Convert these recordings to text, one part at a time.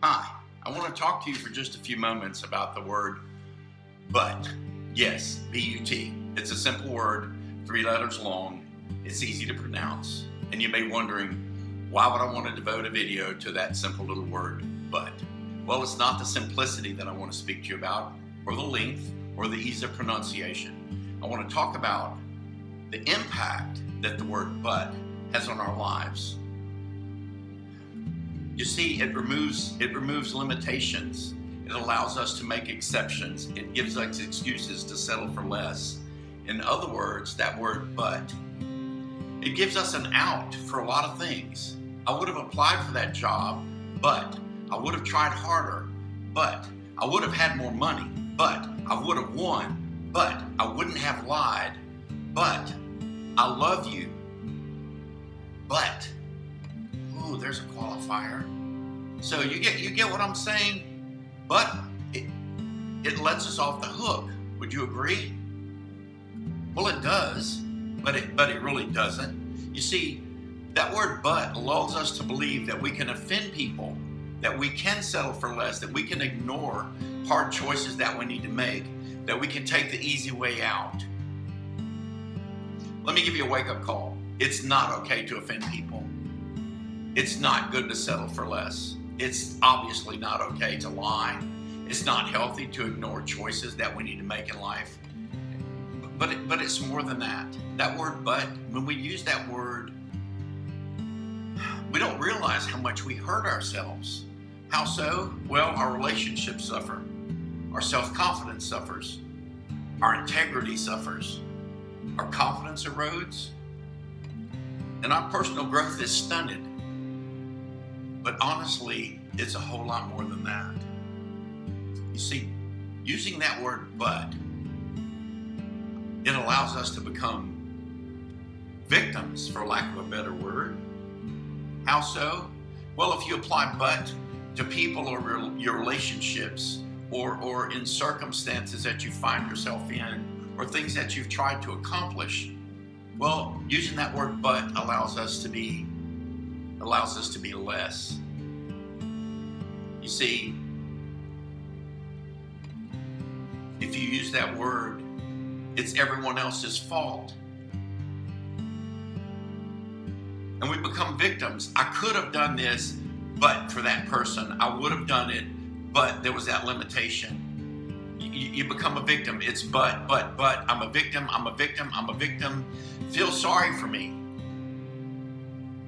Hi, I want to talk to you for just a few moments about the word but. Yes, B-U-T. It's a simple word, 3 letters long. It's easy to pronounce. And you may be wondering, why would I want to devote a video to that simple little word, but? Well, it's not the simplicity that I want to speak to you about, or the length, or the ease of pronunciation. I want to talk about the impact that the word but has on our lives. You see, it removes limitations. It allows us to make exceptions. It gives us excuses to settle for less. In other words, that word but, it gives us an out for a lot of things. I would have applied for that job, but I would have tried harder, but I would have had more money, but I would have won, but I wouldn't have lied, but I love you, but, ooh, there's a qualifier. So you get what I'm saying? But it lets us off the hook. Would you agree? Well, it does, but it really doesn't. You see, that word but lulls us to believe that we can offend people, that we can settle for less, that we can ignore hard choices that we need to make, that we can take the easy way out. Let me give you a wake-up call. It's not okay to offend people. It's not good to settle for less. It's obviously not okay to lie. It's not healthy to ignore choices that we need to make in life. But it's more than that. That word but, when we use that word, we don't realize how much we hurt ourselves. How so? Well, our relationships suffer. Our self-confidence suffers. Our integrity suffers. Our confidence erodes. And our personal growth is stunted. But honestly, it's a whole lot more than that. You see, using that word but, it allows us to become victims, for lack of a better word. How so? Well, if you apply but to people or your relationships or in circumstances that you find yourself in or things that you've tried to accomplish, well, using that word but allows us to be less. You see, if you use that word, it's everyone else's fault. And we become victims. I could have done this, but for that person. I would have done it, but there was that limitation. You become a victim. It's but, I'm a victim. Feel sorry for me.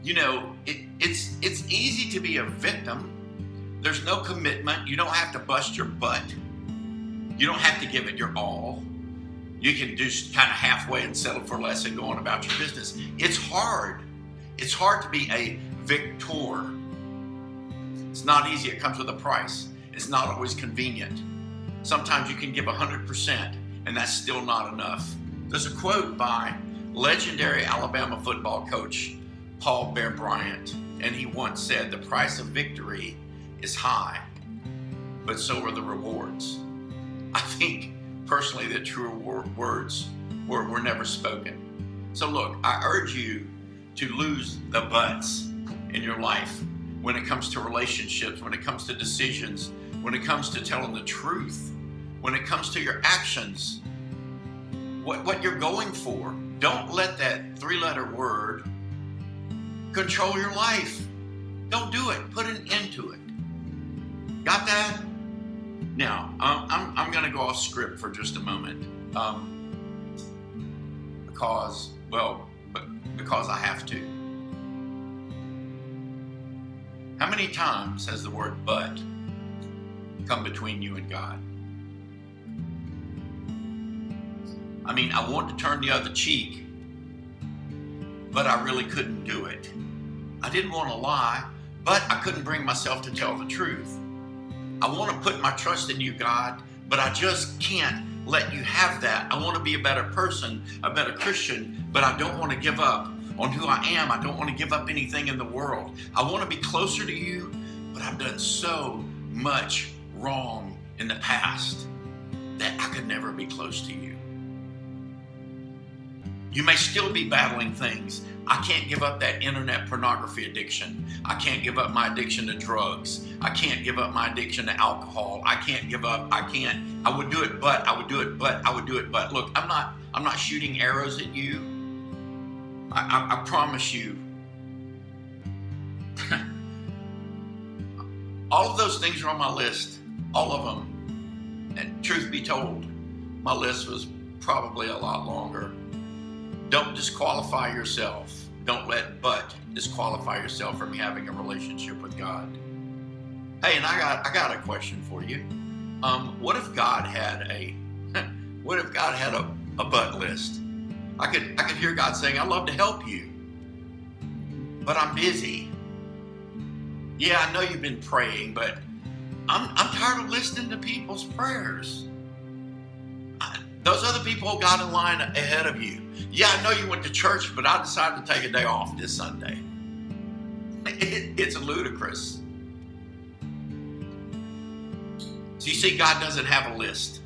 You know, it's easy to be a victim. There's no commitment. You don't have to bust your butt. You don't have to give it your all. You can do kind of halfway and settle for less and go on about your business. It's hard. It's hard to be a victor. It's not easy. It comes with a price. It's not always convenient. Sometimes you can give 100%, and that's still not enough. There's a quote by legendary Alabama football coach Paul Bear Bryant, and he once said, "The price of victory is high, but so are the rewards." I think personally that truer words were never spoken. So look, I urge you to lose the buts in your life when it comes to relationships, when it comes to decisions, when it comes to telling the truth, when it comes to your actions, what you're going for. Don't let that 3-letter word control your life. Don't do it. Put an end to it. Got that? Now, I'm going to go off script for just a moment because I have to. How many times has the word but come between you and God? I mean, I want to turn the other cheek, but I really couldn't do it. I didn't want to lie, but I couldn't bring myself to tell the truth. I want to put my trust in you, God, but I just can't let you have that. I want to be a better person, a better Christian, but I don't want to give up on who I am. I don't want to give up anything in the world. I want to be closer to you, but I've done so much wrong in the past that I could never be close to you. You may still be battling things. I can't give up that internet pornography addiction. I can't give up my addiction to drugs. I can't give up my addiction to alcohol. I can't give up. I would do it, but I would do it, but I would do it, but. Look, I'm not shooting arrows at you. I promise you. All of those things are on my list. All of them. And truth be told, my list was probably a lot longer. Don't disqualify yourself. Don't let but disqualify yourself from having a relationship with God. Hey, and I got a question for you. What if God had a but list? I could hear God saying, "I'd love to help you, but I'm busy. Yeah, I know you've been praying, but I'm tired of listening to people's prayers. Those other people got in line ahead of you. Yeah, I know you went to church, but I decided to take a day off this Sunday." It's ludicrous. So you see, God doesn't have a list.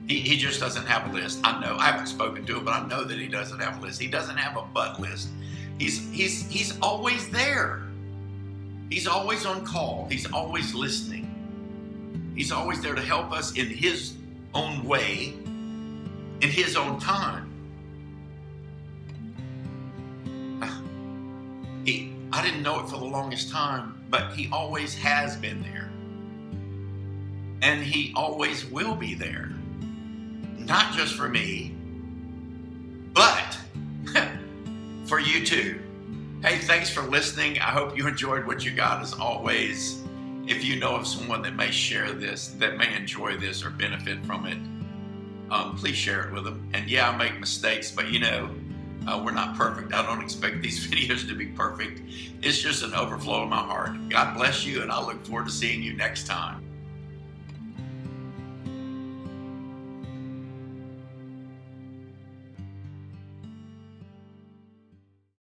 He just doesn't have a list. I know. I haven't spoken to him, but I know that he doesn't have a list. He doesn't have a but list. He's always there. He's always on call. He's always listening. He's always there to help us in his own way, in his own time. I didn't know it for the longest time, but he always has been there. And he always will be there. Not just for me, but for you too. Hey, thanks for listening. I hope you enjoyed what you got as always. If you know of someone that may share this, that may enjoy this or benefit from it, please share it with them. And yeah, I make mistakes, but we're not perfect. I don't expect these videos to be perfect. It's just an overflow of my heart. God bless you, and I look forward to seeing you next time.